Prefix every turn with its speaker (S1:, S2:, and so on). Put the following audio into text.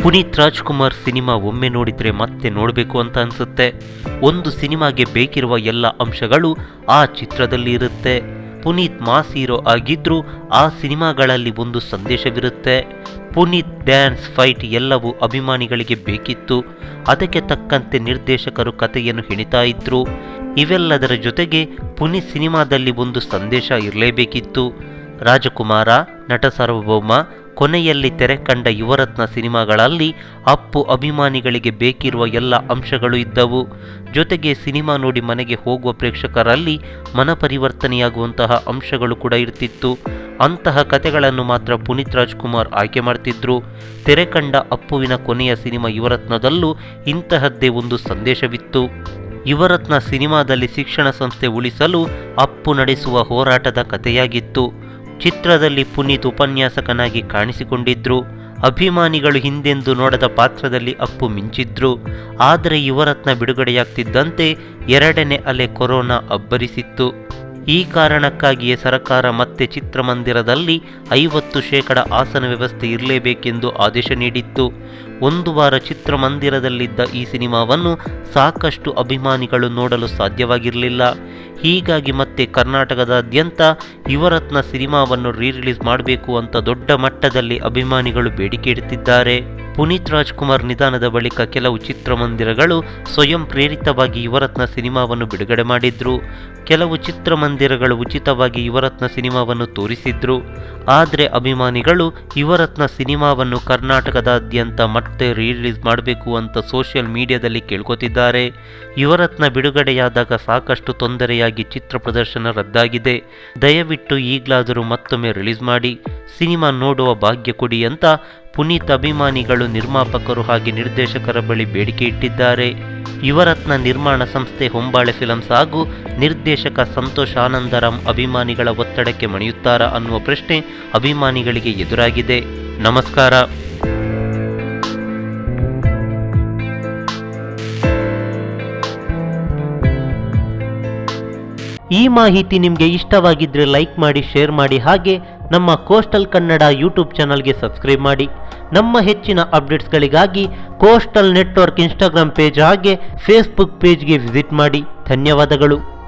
S1: Puneeth Rajkumar cinema ಒಮ್ಮೆ ನೋಡಿದರೆ ಮತ್ತೆ ನೋಡಬೇಕು ಅಂತ ಅನಿಸುತ್ತೆ. ಒಂದು ಸಿನಿಮಾಗೆ ಬೇಕಿರುವ ಎಲ್ಲ ಅಂಶಗಳು ಆ ಚಿತ್ರದಲ್ಲಿ ಇರುತ್ತೆ. ಪುನೀತ್ ಮಾಸ್ ಹೀರೋ ಆಗಿದ್ರೂ ಆ ಸಿನಿಮಾಗಳಲ್ಲಿ ಒಂದು ಸಂದೇಶವಿರುತ್ತೆ. ಪುನೀತ್ ಡ್ಯಾನ್ಸ್, ಫೈಟ್ ಎಲ್ಲವೂ ಅಭಿಮಾನಿಗಳಿಗೆ ಬೇಕಿತ್ತು. ಅದಕ್ಕೆ ತಕ್ಕಂತೆ ನಿರ್ದೇಶಕರು ಕಥೆಯನ್ನು ಹೆಣಿತಾ ಇದ್ರು. ಇವೆಲ್ಲದರ ಜೊತೆಗೆ ಪುನೀತ್ ಸಿನಿಮಾದಲ್ಲಿ ಒಂದು ಸಂದೇಶ ಇರಲೇಬೇಕಿತ್ತು. ರಾಜಕುಮಾರ, ನಟ ಸಾರ್ವಭೌಮ, ಕೊನೆಯಲ್ಲಿ ತೆರೆ ಕಂಡ ಯುವರತ್ನ ಸಿನಿಮಾಗಳಲ್ಲಿ ಅಪ್ಪು ಅಭಿಮಾನಿಗಳಿಗೆ ಬೇಕಿರುವ ಎಲ್ಲ ಅಂಶಗಳು ಇದ್ದವು. ಜೊತೆಗೆ ಸಿನಿಮಾ ನೋಡಿ ಮನೆಗೆ ಹೋಗುವ ಪ್ರೇಕ್ಷಕರಲ್ಲಿ ಮನಪರಿವರ್ತನೆಯಾಗುವಂತಹ ಅಂಶಗಳು ಕೂಡ ಇರ್ತಿತ್ತು. ಅಂತಹ ಕಥೆಗಳನ್ನು ಮಾತ್ರ ಪುನೀತ್ ರಾಜ್ಕುಮಾರ್ ಆಯ್ಕೆ ಮಾಡ್ತಿದ್ರು. ತೆರೆ ಕಂಡ ಅಪ್ಪುವಿನ ಕೊನೆಯ ಸಿನಿಮಾ ಯುವರತ್ನದಲ್ಲೂ ಇಂತಹದ್ದೇ ಒಂದು ಸಂದೇಶವಿತ್ತು. ಯುವರತ್ನ ಸಿನಿಮಾದಲ್ಲಿ ಶಿಕ್ಷಣ ಸಂಸ್ಥೆ ಉಳಿಸಲು ಅಪ್ಪು ನಡೆಸುವ ಹೋರಾಟದ ಕಥೆಯಾಗಿತ್ತು. ಚಿತ್ರದಲ್ಲಿ ಪುನೀತ್ ಉಪನ್ಯಾಸಕನಾಗಿ ಕಾಣಿಸಿಕೊಂಡಿದ್ರು. ಅಭಿಮಾನಿಗಳು ಹಿಂದೆಂದು ನೋಡದ ಪಾತ್ರದಲ್ಲಿ ಅಪ್ಪು ಮಿಂಚಿದ್ರು. ಆದರೆ ಯುವರತ್ನ ಬಿಡುಗಡೆಯಾಗ್ತಿದ್ದಂತೆ ಎರಡನೇ ಅಲೆ ಕೊರೋನಾ ಅಬ್ಬರಿಸಿತ್ತು. ಈ ಕಾರಣಕ್ಕಾಗಿಯೇ ಸರ್ಕಾರ ಮತ್ತೆ ಚಿತ್ರಮಂದಿರದಲ್ಲಿ 50% ಆಸನ ವ್ಯವಸ್ಥೆ ಇರಲೇಬೇಕೆಂದು ಆದೇಶ ನೀಡಿತ್ತು. ಒಂದು ವಾರ ಚಿತ್ರಮಂದಿರದಲ್ಲಿದ್ದ ಈ ಸಿನಿಮಾವನ್ನು ಸಾಕಷ್ಟು ಅಭಿಮಾನಿಗಳು ನೋಡಲು ಸಾಧ್ಯವಾಗಿರಲಿಲ್ಲ. ಹೀಗಾಗಿ ಮತ್ತೆ ಕರ್ನಾಟಕದಾದ್ಯಂತ ಯುವರತ್ನ ಸಿನಿಮಾವನ್ನು ರಿಲೀಸ್ ಮಾಡಬೇಕು ಅಂತ ದೊಡ್ಡ ಮಟ್ಟದಲ್ಲಿ ಅಭಿಮಾನಿಗಳು ಬೇಡಿಕೆ ಇಡುತ್ತಿದ್ದಾರೆ. ಪುನೀತ್ ರಾಜ್ಕುಮಾರ್ ನಿಧನದ ಬಳಿಕ ಕೆಲವು ಚಿತ್ರಮಂದಿರಗಳು ಸ್ವಯಂ ಪ್ರೇರಿತವಾಗಿ ಯುವರತ್ನ ಸಿನಿಮಾವನ್ನು ಬಿಡುಗಡೆ ಮಾಡಿದ್ರು. ಕೆಲವು ಚಿತ್ರಮಂದಿರಗಳು ಉಚಿತವಾಗಿ ಯುವರತ್ನ ಸಿನಿಮಾವನ್ನು ತೋರಿಸಿದ್ರು. ಆದರೆ ಅಭಿಮಾನಿಗಳು ಯುವರತ್ನ ಸಿನಿಮಾವನ್ನು ಕರ್ನಾಟಕದಾದ್ಯಂತ ಮತ್ತೆ ರಿಲೀಸ್ ಮಾಡಬೇಕು ಅಂತ ಸೋಷಿಯಲ್ ಮೀಡಿಯಾದಲ್ಲಿ ಕೇಳ್ಕೊತಿದ್ದಾರೆ. ಯುವರತ್ನ ಬಿಡುಗಡೆಯಾದಾಗ ಸಾಕಷ್ಟು ತೊಂದರೆಯಾಗಿ ಚಿತ್ರ ಪ್ರದರ್ಶನ ರದ್ದಾಗಿದೆ. ದಯವಿಟ್ಟು ಈಗಲಾದರೂ ಮತ್ತೊಮ್ಮೆ ರಿಲೀಸ್ ಮಾಡಿ, ಸಿನಿಮಾ ನೋಡುವ ಭಾಗ್ಯ ಕೊಡಿ ಅಂತ ಪುನೀತ್ ಅಭಿಮಾನಿಗಳು ನಿರ್ಮಾಪಕರು ಹಾಗೆ ನಿರ್ದೇಶಕರ ಬಳಿ ಬೇಡಿಕೆ ಇಟ್ಟಿದ್ದಾರೆ. ಯುವರತ್ನ ನಿರ್ಮಾಣ ಸಂಸ್ಥೆ ಹೊಂಬಾಳೆ ಫಿಲಮ್ಸ್ ಹಾಗೂ ನಿರ್ದೇಶಕ ಸಂತೋಷ್ ಆನಂದರಾಮ್ ಅಭಿಮಾನಿಗಳ ಒತ್ತಡಕ್ಕೆ ಮಣಿಯುತ್ತಾರಾ ಅನ್ನುವ ಪ್ರಶ್ನೆ ಅಭಿಮಾನಿಗಳಿಗೆ ಎದುರಾಗಿದೆ. ನಮಸ್ಕಾರ. ಈ ಮಾಹಿತಿ ನಿಮಗೆ ಇಷ್ಟವಾಗಿದ್ದರೆ ಲೈಕ್ ಮಾಡಿ, ಶೇರ್ ಮಾಡಿ, ಹಾಗೆ ನಮ್ಮ ಕೋಸ್ಟಲ್ ಕನ್ನಡ ಯೂಟ್ಯೂಬ್ ಚಾನಲ್ಗೆ ಸಬ್ಸ್ಕ್ರೈಬ್ ಮಾಡಿ. ನಮ್ಮ ಹೆಚ್ಚಿನ ಅಪ್ಡೇಟ್ಸ್ಗಳಿಗಾಗಿ ಕೋಸ್ಟಲ್ ನೆಟ್ವರ್ಕ್ ಇನ್ಸ್ಟಾಗ್ರಾಮ್ ಪೇಜ್ ಹಾಗೆ ಫೇಸ್ಬುಕ್ ಪೇಜ್ಗೆ ವಿಸಿಟ್ ಮಾಡಿ. ಧನ್ಯವಾದಗಳು.